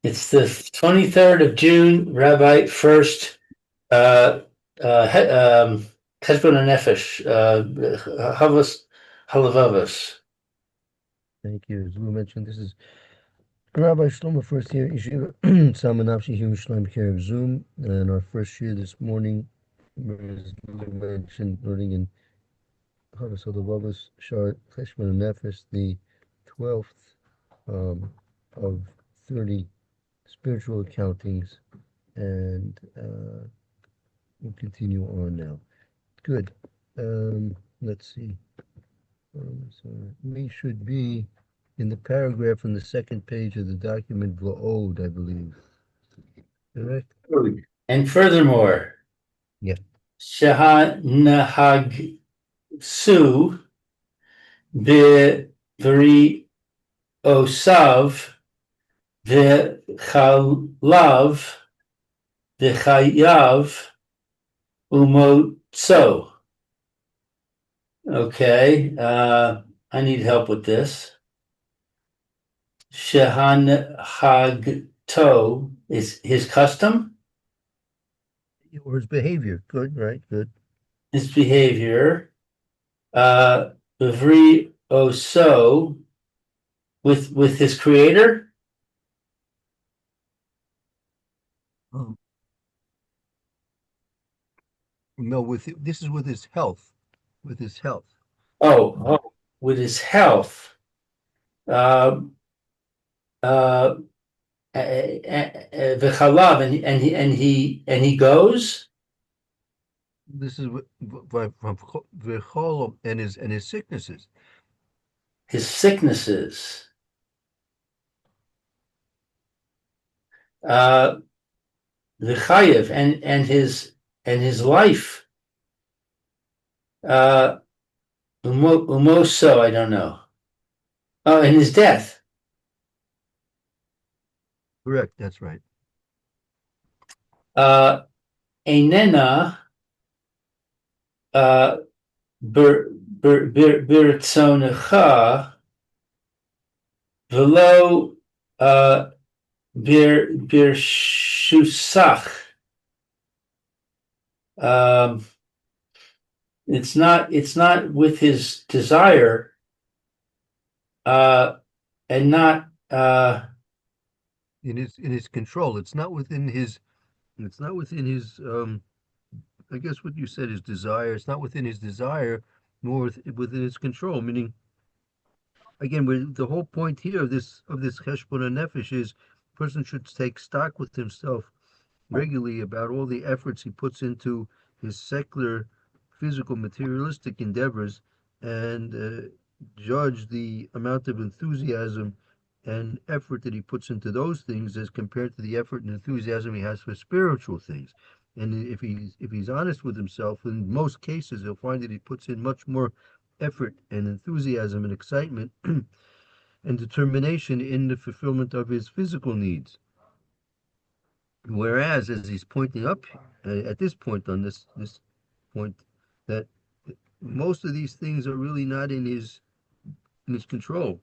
It's the 23rd of June, Rabbi Furst, Heshbon Hanefesh, Havos, Halavovos. Thank you. As we mentioned, this is Rabbi Shlomo first here, Yeshiva Salman Avshi here, Shalom care of Zoom. And our first year this morning, as we mentioned, learning in Havos Halavovos, Shar Heshbon Nefesh, the 12th of 30 spiritual accountings. And we'll continue on now. Good. Let's see. So we should be in the paragraph on the second page of the document, Va'od, I believe. Correct? And furthermore, Yeah. Shahanahag Su B'Vri Osav V'Chalav V'Chayav Umotso. Okay, I need help with this. Shehan Hagto is his custom, Or his behavior. Good, right? Good. his behavior. V'Vri Oso with his creator. Um, no, this is with his health. With his health. Oh, with his health. Uh, uh, V'chalav, and he goes. This is from V'cholam and his sicknesses. His sicknesses. The chayiv and his life. Umoso, I don't know. Oh, and his death. Correct, that's right. Einena birtzonecha velo birshusach. It's not with his desire, and not In his control. It's not within his I guess what you said is desire. It's not within his desire, nor within his control. Meaning, again, the whole point here of this cheshbon nefesh is a person should take stock with himself regularly about all the efforts he puts into his secular, physical, materialistic endeavors, and judge the amount of enthusiasm and effort that he puts into those things as compared to the effort and enthusiasm he has for spiritual things. And if he's honest with himself, in most cases he'll find that he puts in much more effort and enthusiasm and excitement and determination in the fulfillment of his physical needs. Whereas, as he's pointing up at this point on this point, that most of these things are really not in his control.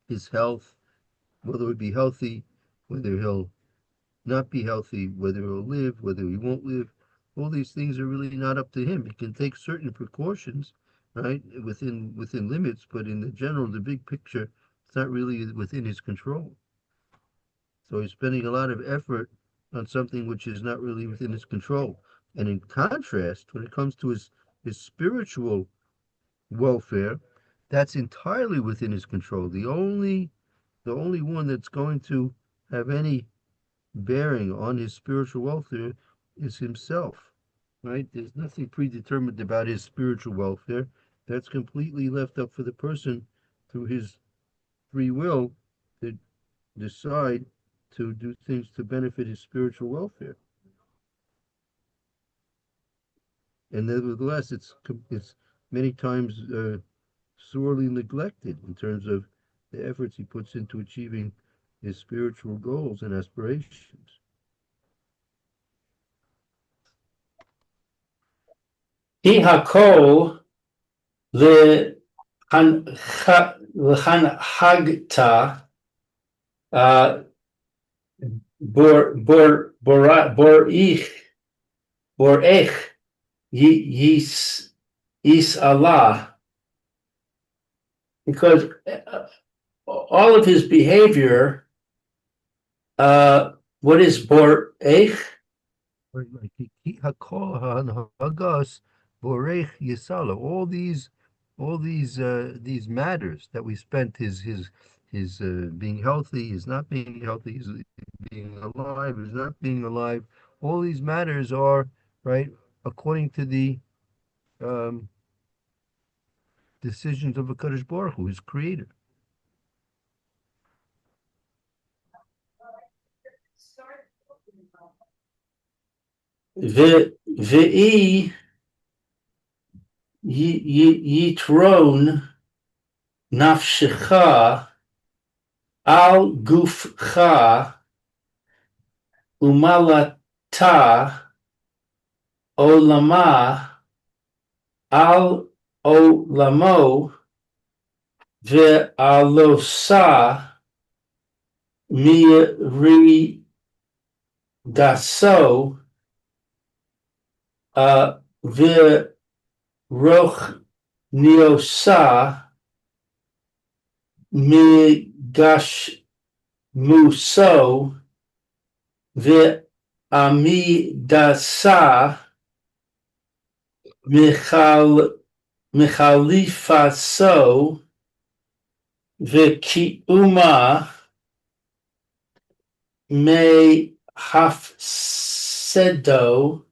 His health, whether it be healthy, whether he'll not be healthy, whether he'll live, whether he won't live, all these things are really not up to him. He can take certain precautions, right, within limits, but in the general, the big picture, it's not really within his control. So he's spending a lot of effort on something which is not really within his control. And in contrast, when it comes to his spiritual welfare, that's entirely within his control. The only one that's going to have any bearing on his spiritual welfare is himself. Right? There's nothing predetermined about his spiritual welfare. That's completely left up for the person through his free will to decide to do things to benefit his spiritual welfare. And nevertheless, it's many times sorely neglected in terms of the efforts he puts into achieving his spiritual goals and aspirations. Hi hakol lehanhagta borech, yis Allah, because all of his behavior, what is borech? Hagos, Borech Yisala. All these matters that we spent his being healthy, his not being healthy, his being alive, his not being alive. All these matters are right according to the um, decisions of a Kadosh Baruch Hu, his creator. Ve'i yitron nafshecha al gufcha umalata olama al olamo ve'alosa miri daso ve'roch niosa migash muso ve'amidasa michalifaso ve'kiuma me hafsedo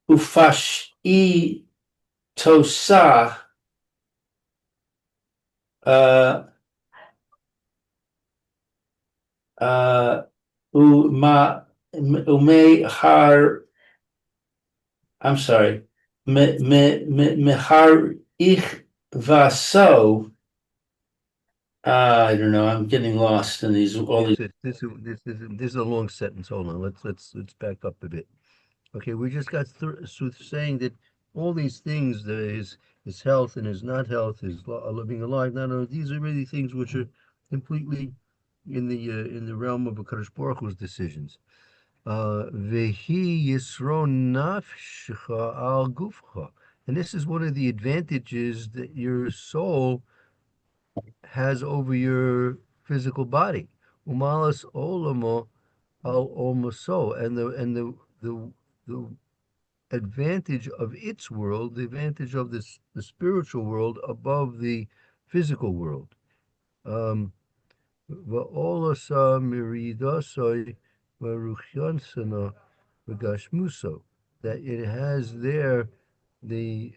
ufash tosa ume har. I'm sorry. Mehar ich vaso. I don't know. I'm getting lost in these all these. This is a long sentence. Hold on. Let's back up a bit. Okay, we just got through saying that all these things, his health and his not health, his being alive, not only these are really things which are completely in the realm of a Kadosh Baruch Hu's decisions. Vehi yisron nafshecha al gufcha, and this is one of the advantages that your soul has over your physical body. Umalas olamo al olmaso, and the advantage of its world, the advantage of the spiritual world above the physical world. Va'olasa miridasoi varuchyansana v'gashmuso, that it has there the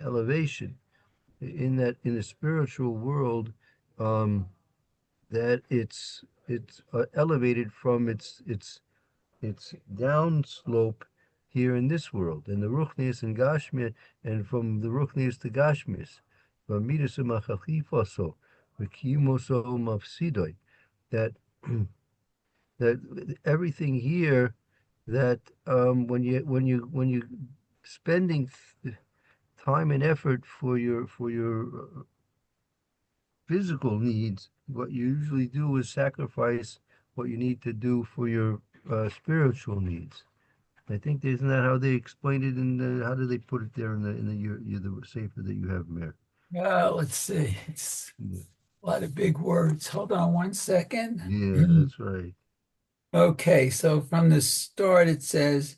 elevation in the spiritual world, that it's elevated from its downslope here in this world, and the Ruchnius and Gashmir, and from the Ruchnius to Gashmis, that that everything here, that when you spending time and effort for your physical needs, what you usually do is sacrifice what you need to do for your spiritual needs. I think isn't that how they explained it how do they put it there in the safer that you have, Mayor? Let's see. It's a lot of big words. Hold on one second. Yeah, that's right. Okay, so from the start it says,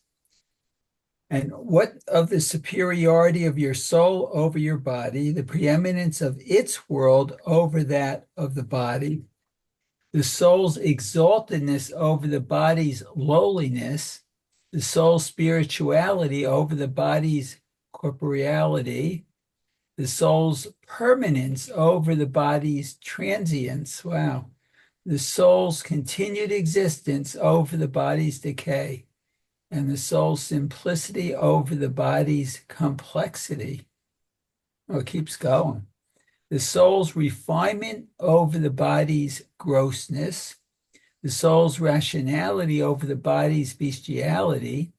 and what of the superiority of your soul over your body, the preeminence of its world over that of the body, the soul's exaltedness over the body's lowliness, the soul's spirituality over the body's corporeality, the soul's permanence over the body's transience. Wow. The soul's continued existence over the body's decay, and the soul's simplicity over the body's complexity. Oh, it keeps going. The soul's refinement over the body's grossness, the soul's rationality over the body's bestiality,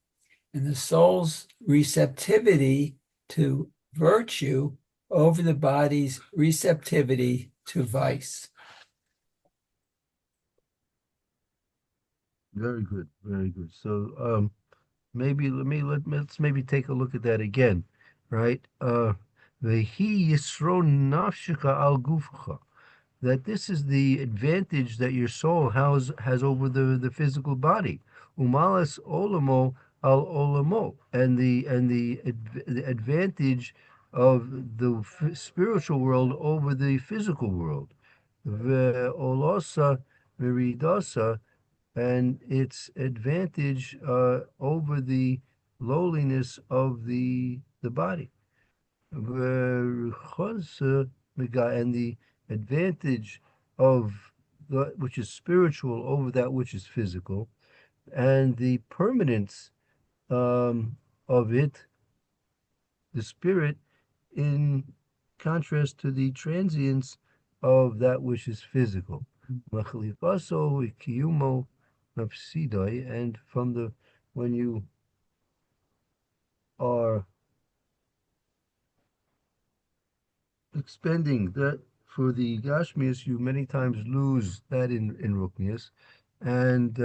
and the soul's receptivity to virtue over the body's receptivity to vice. Very good, very good. So let's maybe take a look at that again, right? Vehi yisro nafshika al gufcha. That this is the advantage that your soul has over the physical body. Umalas olamo al olamo, and the advantage of the spiritual world over the physical world. Ve'olosa meridasa, and its advantage over the lowliness of the body. And the advantage of that which is spiritual over that which is physical, and the permanence of it, the spirit, in contrast to the transience of that which is physical. Machlifaso ikiyumo nafsidai, and from the when you are expending that for the Gashmias, you many times lose that in Ruknias, and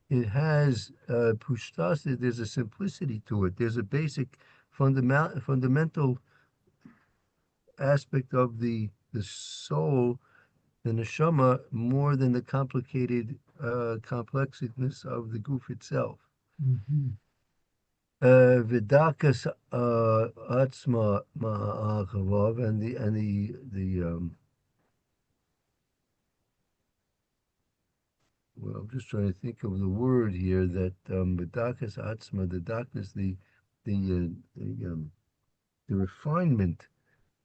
it has Pushtas. There's a simplicity to it. There's a basic fundamental aspect of the soul, the neshama, more than the complicated complexness of the goof itself. Vidakas atzma ma'achavav, and the well, I'm just trying to think of the word here, that vidakas atzma, the darkness, the refinement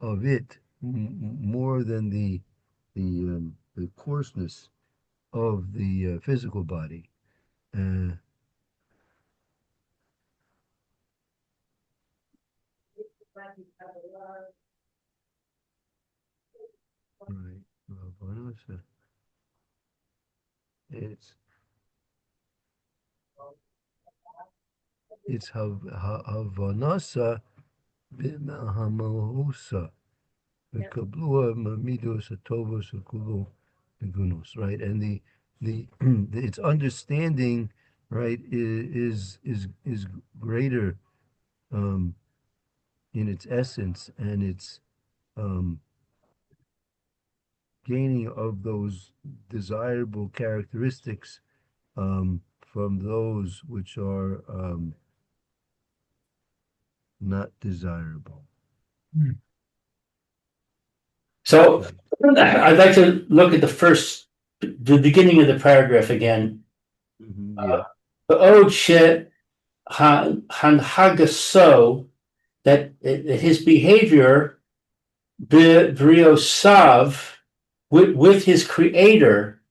of it, more than the coarseness of the physical body. Right. It's Havanasa b'mahamohusa v'kablua mamidos atovos v'kulo v'gunos. Right, and the its understanding, right, is greater in its essence, and its gaining of those desirable characteristics from those which are not desirable. So I'd like to look at the beginning of the paragraph again. Yeah. The ode shit hanhagaso, that his behavior briosav with his creator.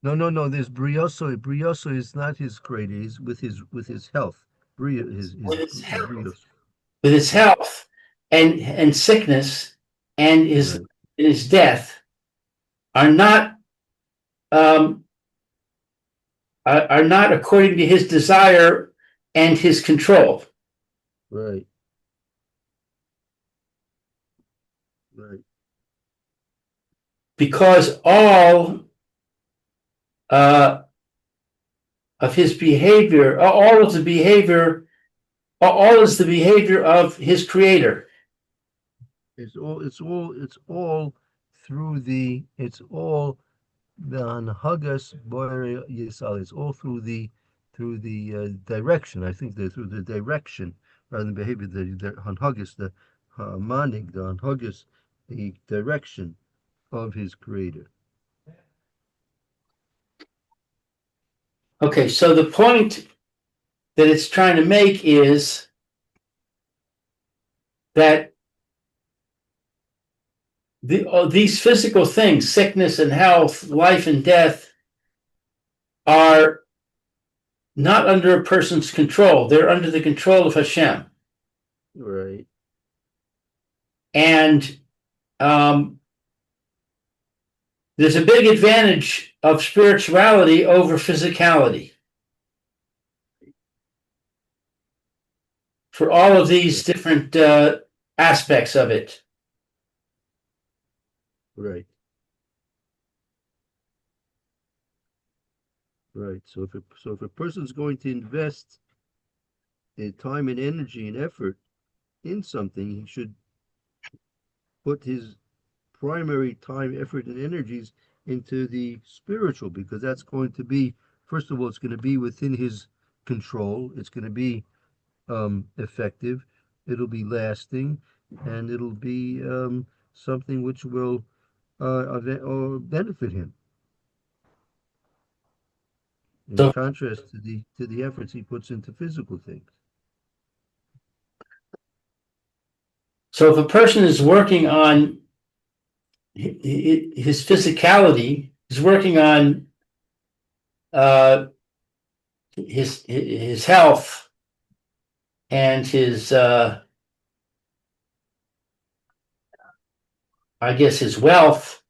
No. There's brioso. Brioso is not his creator. He's with his health. His brios. With his health and sickness and his death are not according to his desire and his control. Right. Because all of his behavior, all is the behavior of his creator. It's all through the Anhagas Boyer Yisal. It's all through the direction. I think they're through the direction rather than behavior. The Anhagas, the Manig, the Anhagas, the direction of his creator. Okay, so the point that it's trying to make is that these physical things, sickness and health, life and death, are not under a person's control. They're under the control of Hashem. Right. And there's a big advantage of spirituality over physicality for all of these different aspects of it. Right. Right. So if a person's going to invest time and energy and effort in something, he should put his primary time, effort, and energies into the spiritual, because that's going to be, first of all, it's going to be within his control. It's going to be effective. It'll be lasting, and it'll be something which will or benefit him. In So, contrast to the efforts he puts into physical things. so if a person is working on his physicality, he's working on uh, his health and his I guess his wealth,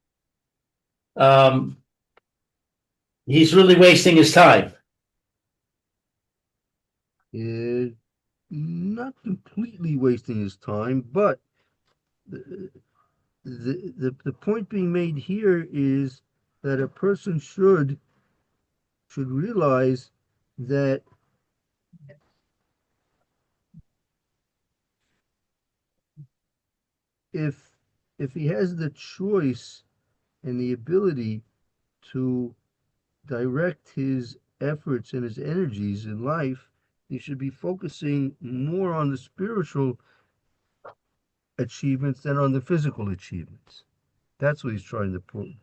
um, he's really wasting his time. Uh, Not completely wasting his time, but the, the point being made here is that a person should realize that if if he has the choice and the ability to direct his efforts and his energies in life, he should be focusing more on the spiritual achievements than on the physical achievements. That's what he's trying to point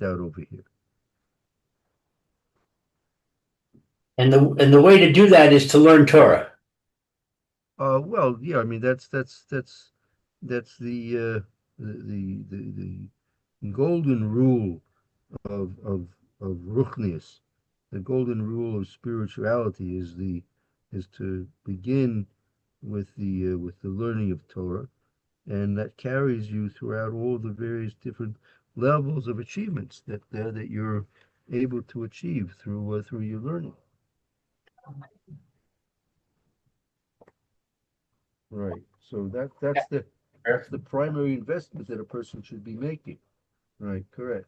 out over here. And the way to do that is to learn Torah. Well, yeah, I mean that's the golden rule of ruchnius. The golden rule of spirituality is to begin with the learning of Torah, and that carries you throughout all the various different levels of achievements that you're able to achieve through your learning. Right. So that's the primary investment that a person should be making. Right. Correct.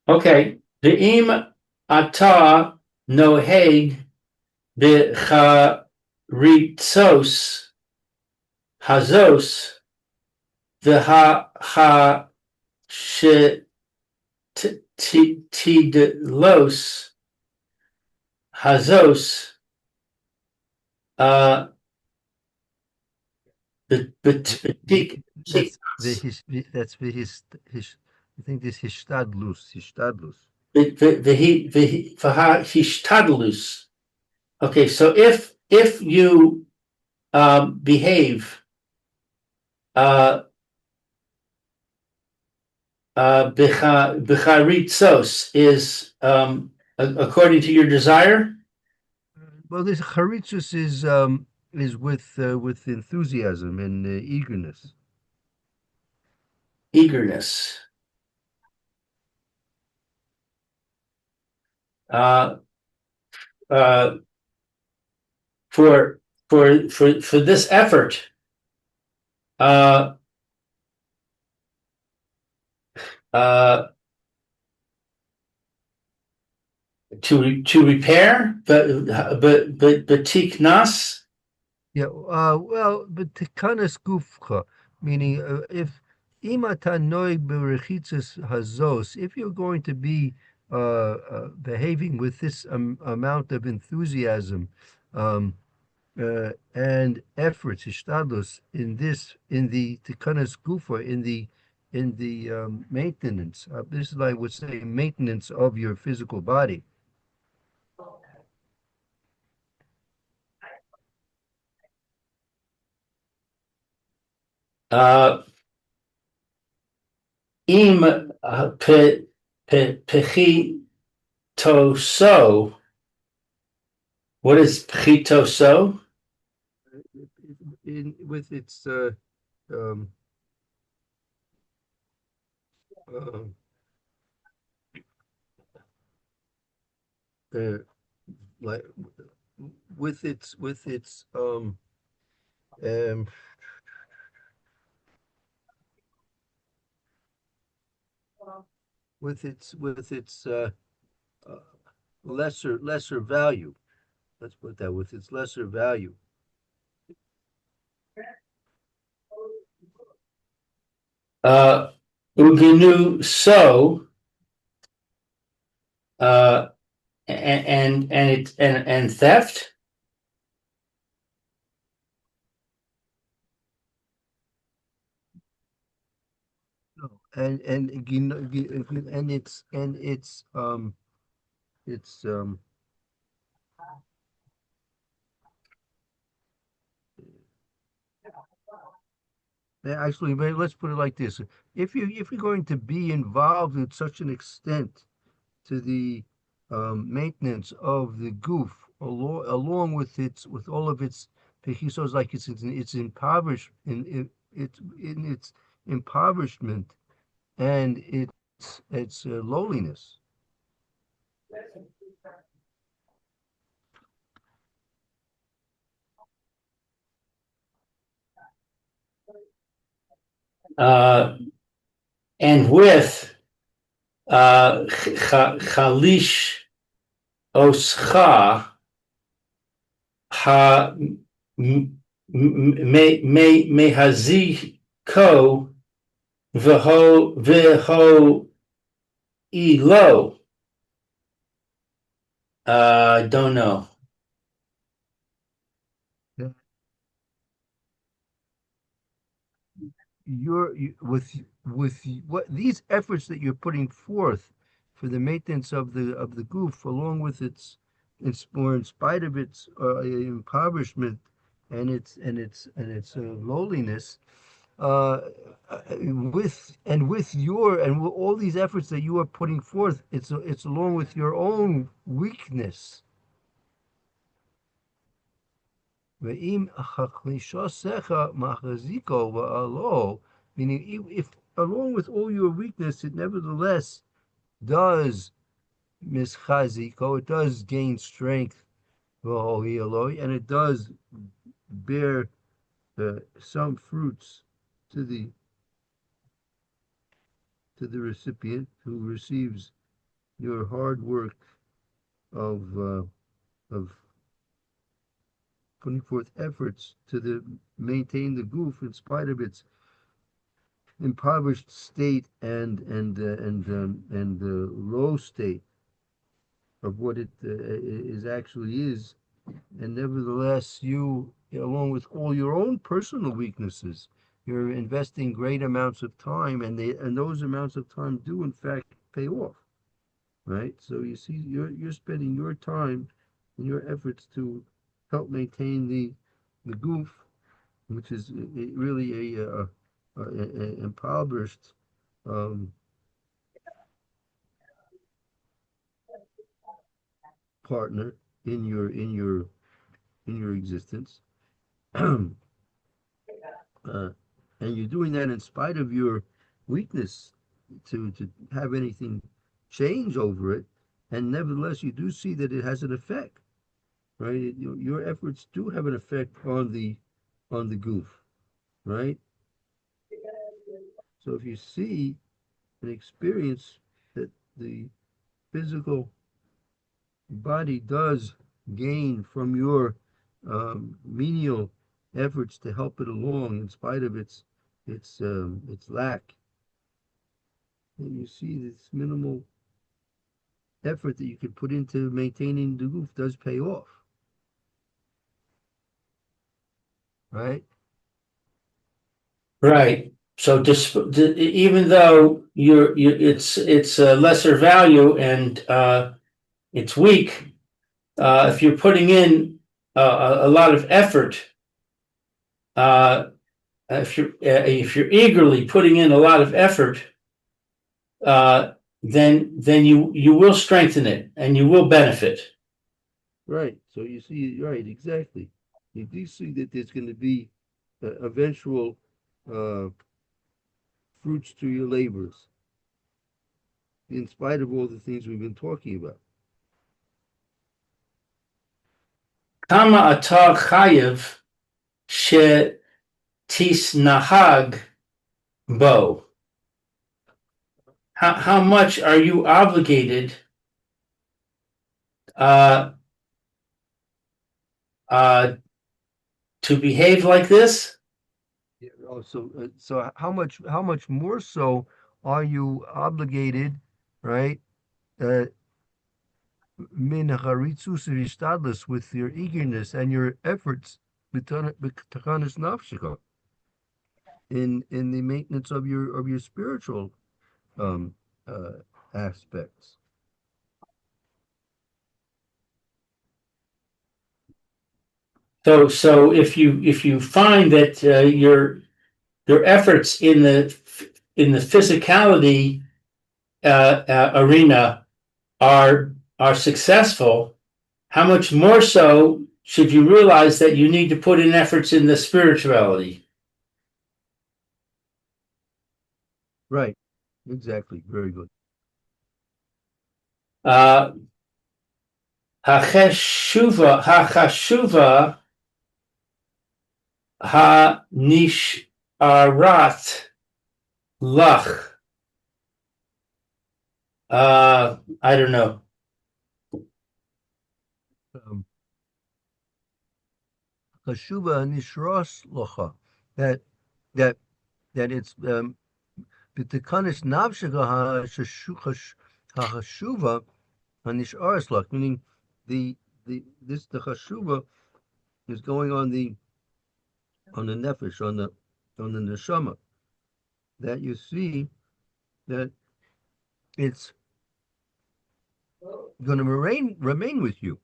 Okay. Ve'im ata noheg b'charitzos hazos v'ha ha tidlos hazos uh betik That's the his. That's the his. I think this hishtadlus. v'hishtadlus. Okay, so if you behave uh b'charitzos is according to your desire, Well, this charitzus is with enthusiasm and eagerness. eagerness. Uh, uh, for for this effort, uh, uh, to repair, but tiknas. Yeah, well, but tekanas gufcha, meaning if imata noig berechitzas hazos, if you're going to be behaving with this amount of enthusiasm and efforts, ishtadlos, in the tekanas gufa, in the maintenance, this is, I would say, maintenance of your physical body. Uh, Im pechitoso. What is pechitoso? With its um, uh, uh, like with its um uh, lesser value. Let's put that with its lesser value. Uginu so uh, and theft. No. And it's actually, let's put it like this: if you're going to be involved in such an extent to the maintenance of the goof, along with all of its pechisos, like it's impoverished in its impoverishment and its lowliness. Uh, and with chalish oscha ha mehaziko v'ho elo. Don't know. With what these efforts that you're putting forth for the maintenance of the goof, along with its or in spite of its impoverishment and its lowliness, uh, with all these efforts that you are putting forth, it's along with your own weakness. Meaning, if along with all your weakness, it nevertheless does mischaziko, it does gain strength, and it does bear some fruits to the recipient who receives your hard work of putting forth efforts to maintain the goof in spite of its impoverished state and low state of what it is actually is, and nevertheless you, along with all your own personal weaknesses, you're investing great amounts of time, and those amounts of time do in fact pay off, right? So you see, you're spending your time and your efforts to help maintain the goof, which is really a impoverished um, partner in your existence. uh, and you're doing that in spite of your weakness to have anything change over it, and nevertheless you do see that it has an effect, right? Your efforts do have an effect on the goof, right? So if you see and experience that the physical body does gain from your menial efforts to help it along in spite of its lack, and you see this minimal effort that you could put into maintaining the roof does pay off, right? Right. So even though it's a lesser value and it's weak, if you're putting in a lot of effort, uh, if you're eagerly putting in a lot of effort, then you will strengthen it and you will benefit. Right. So you see, right, exactly. You do see that there's going to be eventual uh, fruits to your labors, in spite of all the things we've been talking about. Kama atar chayev she tisnahag bo. how much are you obligated uh, uh, to behave like this? Yeah, oh, so how much more so are you obligated, right? Uh, Min haritzus v'ishtadlus, with your eagerness and your efforts, b'takanas nafshika, in the maintenance of your spiritual um uh aspects. So if you find that your efforts in the physicality arena are successful, how much more so should you realize that you need to put in efforts in the spirituality? Right. Exactly. Very good. Uh, hachashuva hanisharat lach. I don't know. Um, Hashuva nishras locha. That that that it's b'tekanis nafshika ha'hashuva hanisharas lach. Meaning the hashuva is going on the nefesh, on the neshama, that you see that it's going to remain with you.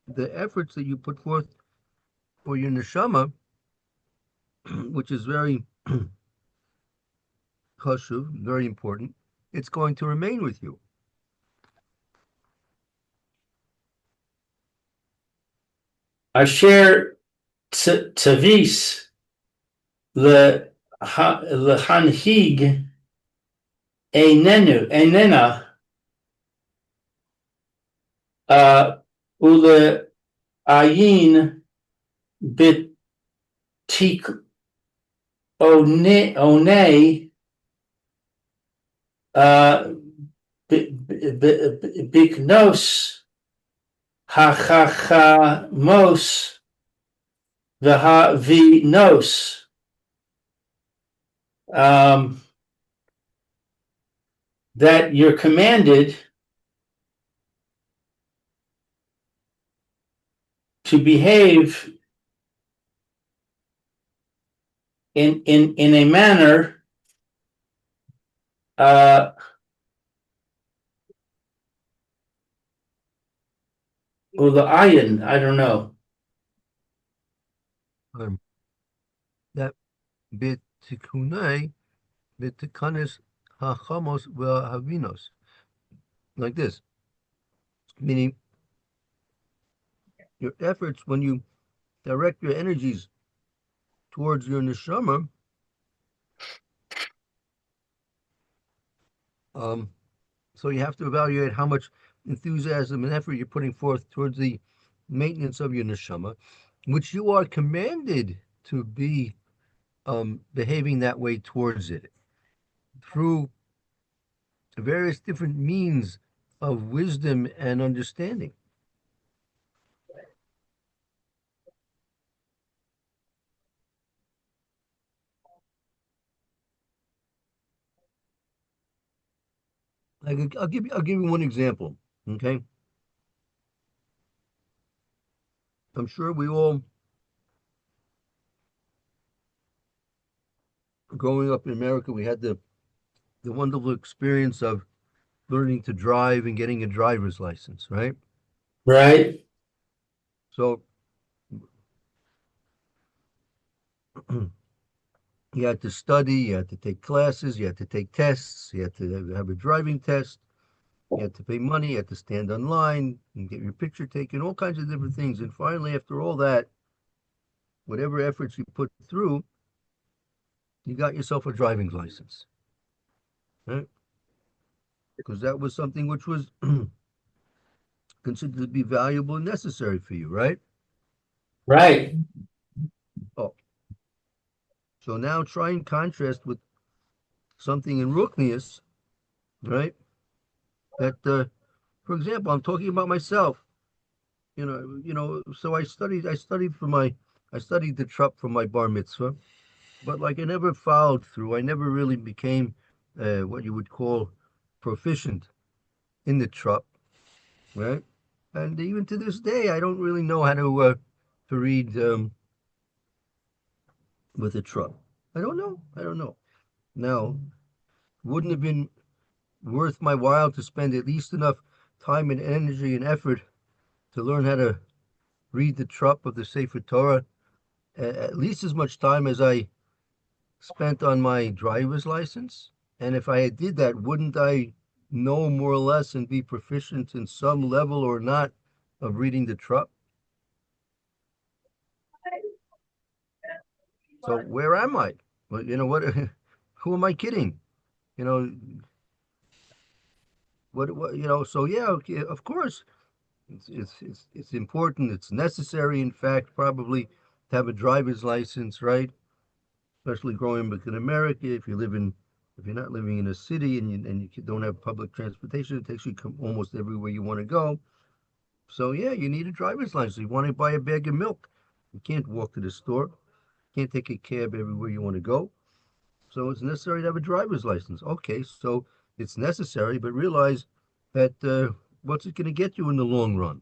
The efforts that you put forth for your neshama, which is very chashuv, very important, it's going to remain with you. Asher tavis lehanhig enena ule ayin bitik one uh, biknos hachachamos v'havinos. That you're commanded to behave in a manner or the ayin, I don't know. Um, that bitikunai bitikanis hachamos v'havinos, like this, meaning your efforts when you direct your energies towards your neshama. Um, so you have to evaluate how much enthusiasm and effort you're putting forth towards the maintenance of your neshama, which you are commanded to be behaving that way towards it through various different means of wisdom and understanding. Like I'll give you one example. Okay, I'm sure we all, growing up in America, we had the wonderful experience of learning to drive and getting a driver's license, right? Right? So you had to study, you had to take classes, you had to take tests, you had to have a driving test, you had to pay money, you had to stand online and get your picture taken, all kinds of different things. And finally, after all that, whatever efforts you put through, you got yourself a driving license, right? Because that was something which was considered to be valuable and necessary for you, right? Right. Oh, so now try and contrast with something in Ruchnius right? That, for example, I'm talking about myself. So I studied the trup for my bar mitzvah, but like I never followed through. I never really became what you would call proficient in the trup, right? And even to this day, I don't really know how to read with a trup. I don't know. I don't know. Now, wouldn't have been worth my while to spend at least enough time and energy and effort to learn how to read the trup of the Sefer Torah, at least as much time as I spent on my driver's license? And if I did that, wouldn't I know more or less and be proficient in some level or not of reading the trup? So where am I? Well, you know what? Who am I kidding? You know what? So yeah, okay, of course, it's important. It's necessary, in fact, probably to have a driver's license, right? Especially growing up in America, if you're not living in a city and you don't have public transportation, it takes you almost everywhere you want to go. So yeah, you need a driver's license. You want to buy a bag of milk, you can't walk to the store. You can't take a cab everywhere you want to go. So it's necessary to have a driver's license. Okay, so it's necessary, but realize that what's it going to get you in the long run?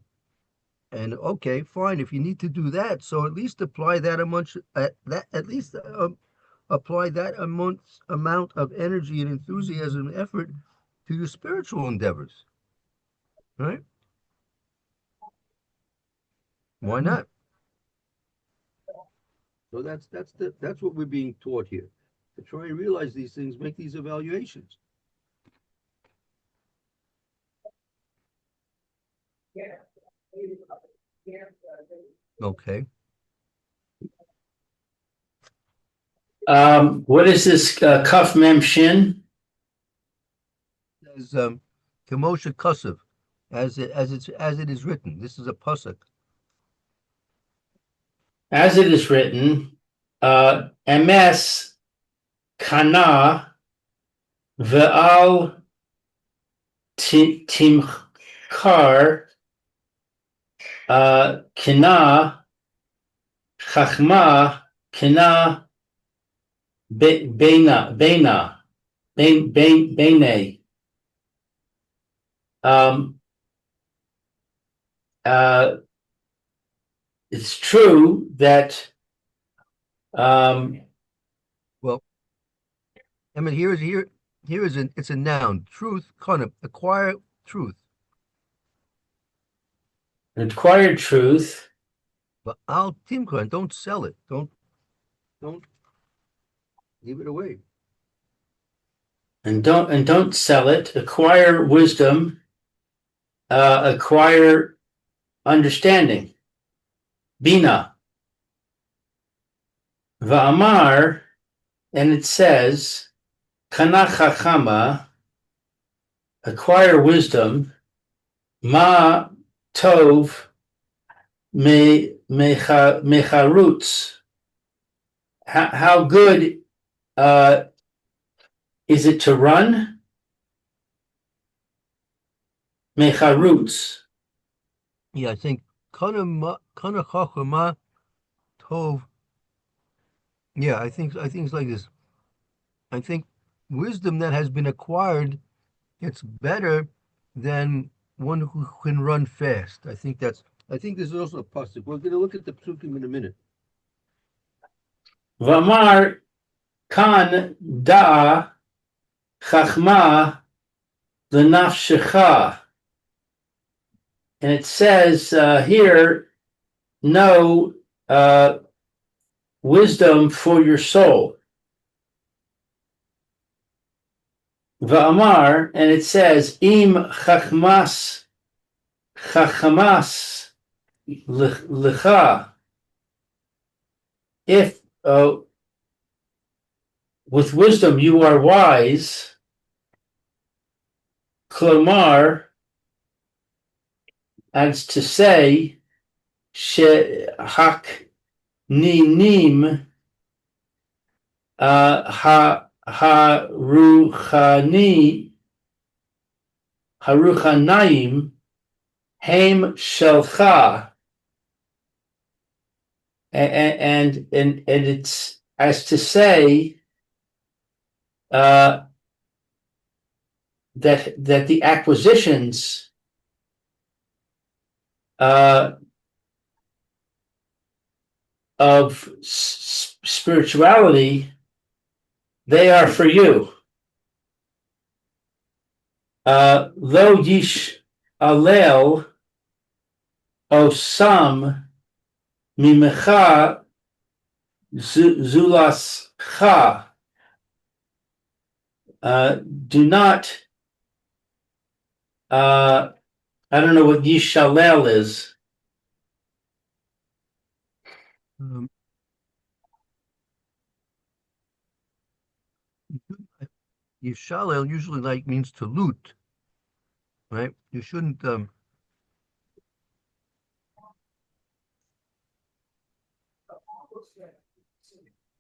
And okay, fine, if you need to do that, so at least apply that amount at least apply that amount of energy and enthusiasm and effort to your spiritual endeavors, right? Why not? So that's what we're being taught here. To try and realize these things, make these evaluations. Okay. What is this Kaf Mem Shin? As Kemosha Kusav, as it is written. This is a pasuk. As it is written, MS Kana Ve'al Timchar Kina Chachma Kina Beina Bene. Uh, it's true that Well, I mean, it's a noun. Truth, kind of acquire truth. acquired truth But al timkar, don't sell it. Don't give it away. and don't sell it. Acquire wisdom, acquire understanding. Bina. Va'amar, and it says, Kana chachama, acquire wisdom, ma tov mecharutz. How good is it to run? Mecharutz. Yeah, I think kana chachama tov. Yeah, I think it's like this. I think wisdom that has been acquired, it's better than one who can run fast. I think there's also a pasuk. We're going to look at the psukim in a minute. V'amar kan da chachma l'nafshecha. And it says here, know wisdom for your soul. Va'amar, and it says, im chachmas licha. If with wisdom you are wise, klomar, as to say, shehak ninim haruchani Haruchanayim Haim Shelcha, and it's as to say that the acquisitions of spirituality, they are for you. Lo yish alel osam mimecha zulascha. Do not, I don't know what yishalel is. Um, Yishalel usually like means to loot, right? You shouldn't.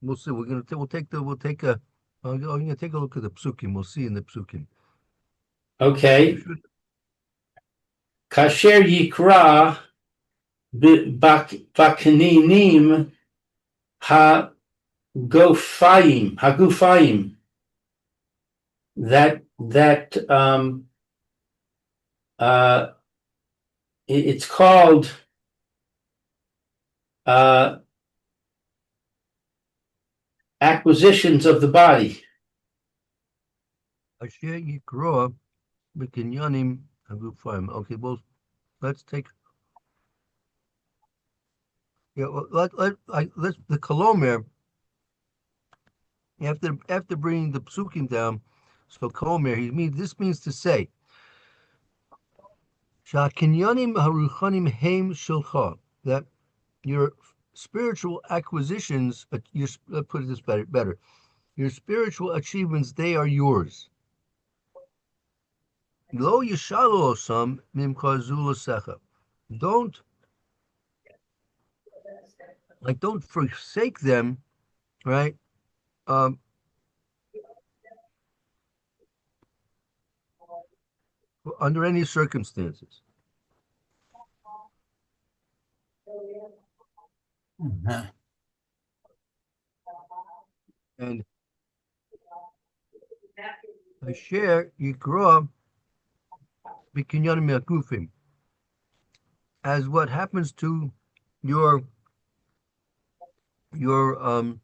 We'll see. We'll take a. I'm gonna take a look at the psukim. We'll see in the psukim. You Okay. should. Kasher yikra bakninim hagufayim. That it's called acquisitions of the body. Asher yikroa b'kinyanim hagufayim. Okay, well, let's take. Yeah, well, let's the kolomer. After bringing the psukim down, so kolomer this means to say shakinyanim haruchanim heim shilcha, that your spiritual acquisitions, put it this better, your spiritual achievements, they are yours. Lo yishalo osam mimcha zulasecha. Don't don't forsake them, right? Um, under any circumstances. Uh-huh. And Asher yikra b'kinyanim yakufim, as what happens to your your um,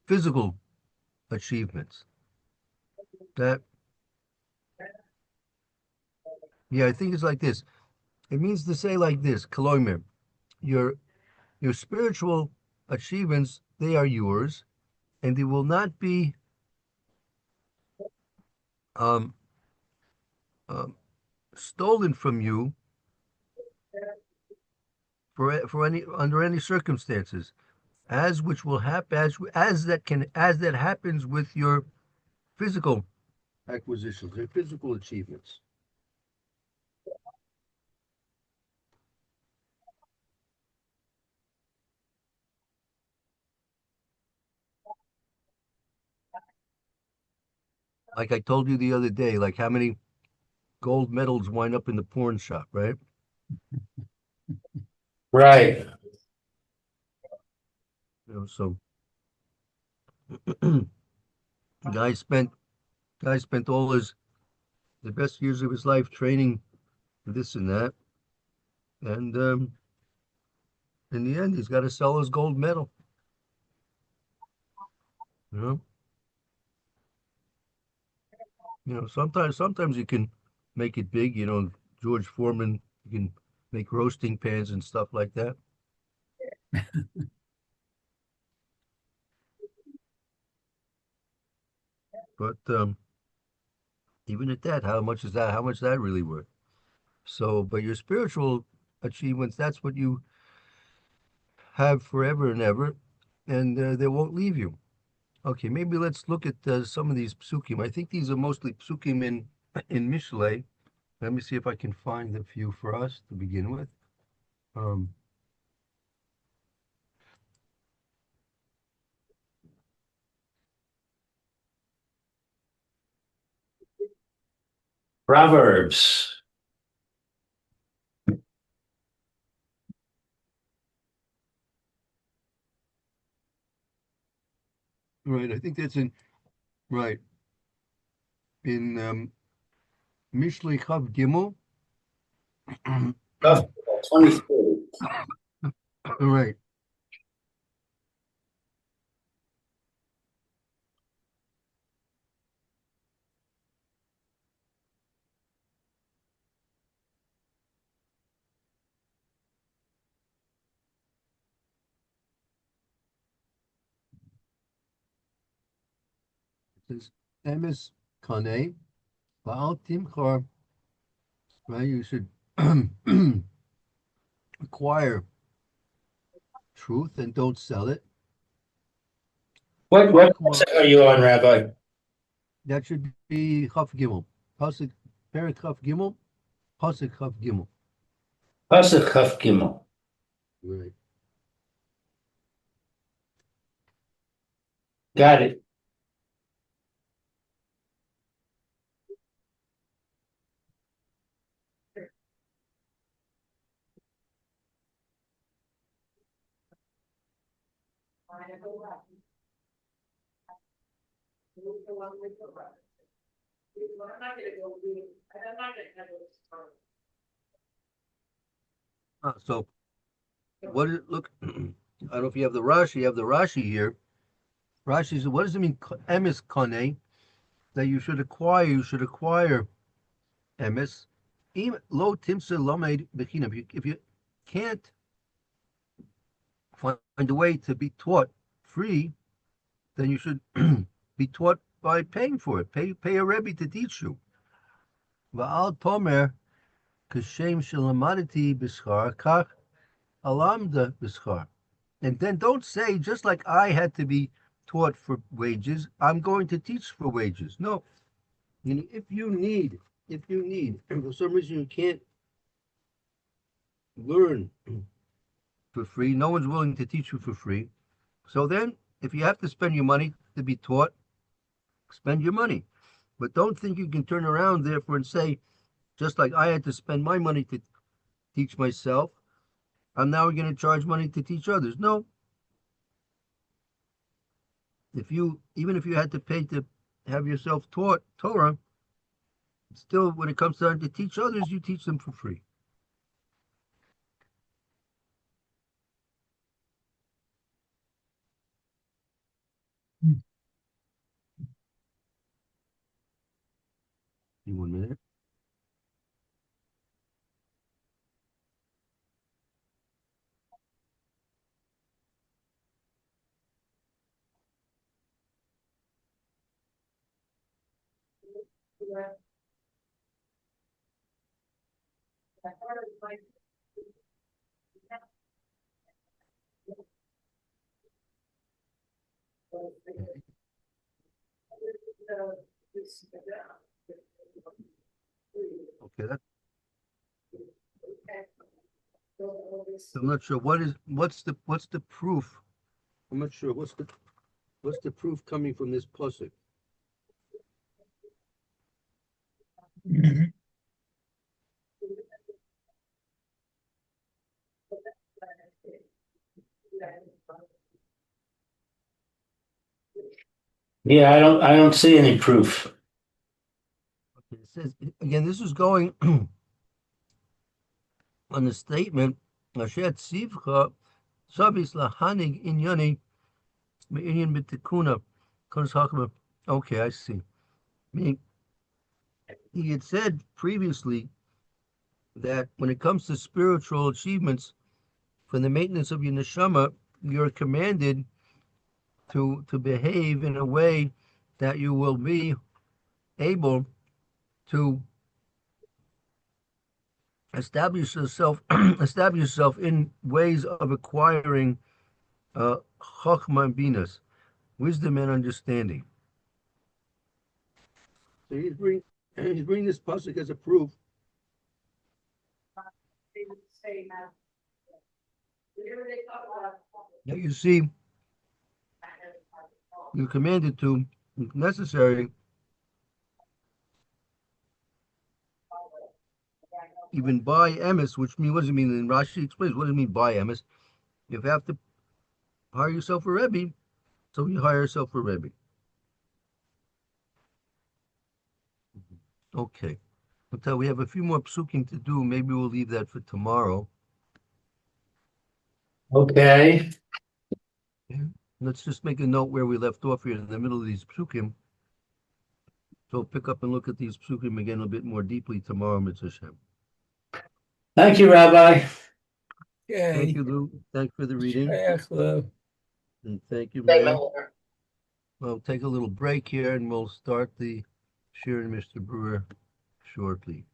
physical achievements. That I think it's like this. It means to say like this, Kaloimer, your your spiritual achievements, they are yours, and they will not be um, um, stolen from you for any under any circumstances, as which will happen as that happens with your physical acquisitions, your physical achievements. Like I told you the other day, like how many gold medals wind up in the porn shop, right? Right. So guy spent all the best years of his life training for this and that, and in the end, he's got to sell his gold medal. You know, sometimes you can make it big. George Foreman, you can make roasting pans and stuff like that. But even at that, how much is that? How much is that really worth? So, but your spiritual achievements, that's what you have forever and ever, and they won't leave you. Okay, maybe let's look at some of these psukim. I think these are mostly psukim in Mishlei. Let me see if I can find a few for us to begin with. Um, Proverbs. Right. I think that's in right in Mishlei Chav Gimel. Tough, 23. Right. It says Emes Kane Baal Timchar. Right. You should acquire truth and don't sell it. What are you on, Rabbi? That should be Chav Gimel. Pasuk Perik Chav Gimel. Pasuk Chav Gimel. Pasuk Chaf Gimel. Right. Got it. So what did it look? I don't know if you have the Rashi. You have the Rashi here. Rashi says, what does it mean? Emes Kane, that you should acquire. You should acquire emes. Lo timsa lomed bechinam. If you can't find a way to be taught free, then you should be taught by paying for it. Pay a rebbe to teach you. Va'al tomer kashem shelamaditi b'schar kach alamda b'schar. And then don't say, just like I had to be taught for wages, I'm going to teach for wages. No. If you need, and for some reason you can't learn for free, no one's willing to teach you for free. So then, if you have to spend your money to be taught, spend your money. But don't think you can turn around, therefore, and say, just like I had to spend my money to teach myself, I'm now going to charge money to teach others. No. Even if you had to pay to have yourself taught Torah, still, when it comes time to teach others, you teach them for free. In 1 minute. Okay, I'm not sure what's the proof. I'm not sure what's the proof coming from this pasuk. Mhm. Yeah, I don't see any proof. Okay, it says again. This is going on the statement. Asher tzivcha sabis lahanig inyani me'inyan b'tikuna. Okay, I see. Meaning, he had said previously that when it comes to spiritual achievements for the maintenance of your neshama, you're commanded to behave in a way that you will be able to establish yourself in ways of acquiring chachma and binas, wisdom and understanding. So he's bringing this pasuk as a proof. That you see, you're commanded to, if necessary, even buy emes, which means, what does it mean? And Rashi explains, what does it mean buy emes? You have to hire yourself a Rebbe, so you hire yourself a Rebbe. Okay. Until we have a few more psukim to do, maybe we'll leave that for tomorrow. Okay. Let's just make a note where we left off here in the middle of these psukim. So pick up and look at these psukim again a bit more deeply tomorrow, Mitzvah Hashem. Thank you, Rabbi. Okay. Thank you, Lou. Thanks for the reading. Shayach, Lou. And thank you, Meir. We'll take a little break here and we'll start the Shir and Mr. Brewer shortly.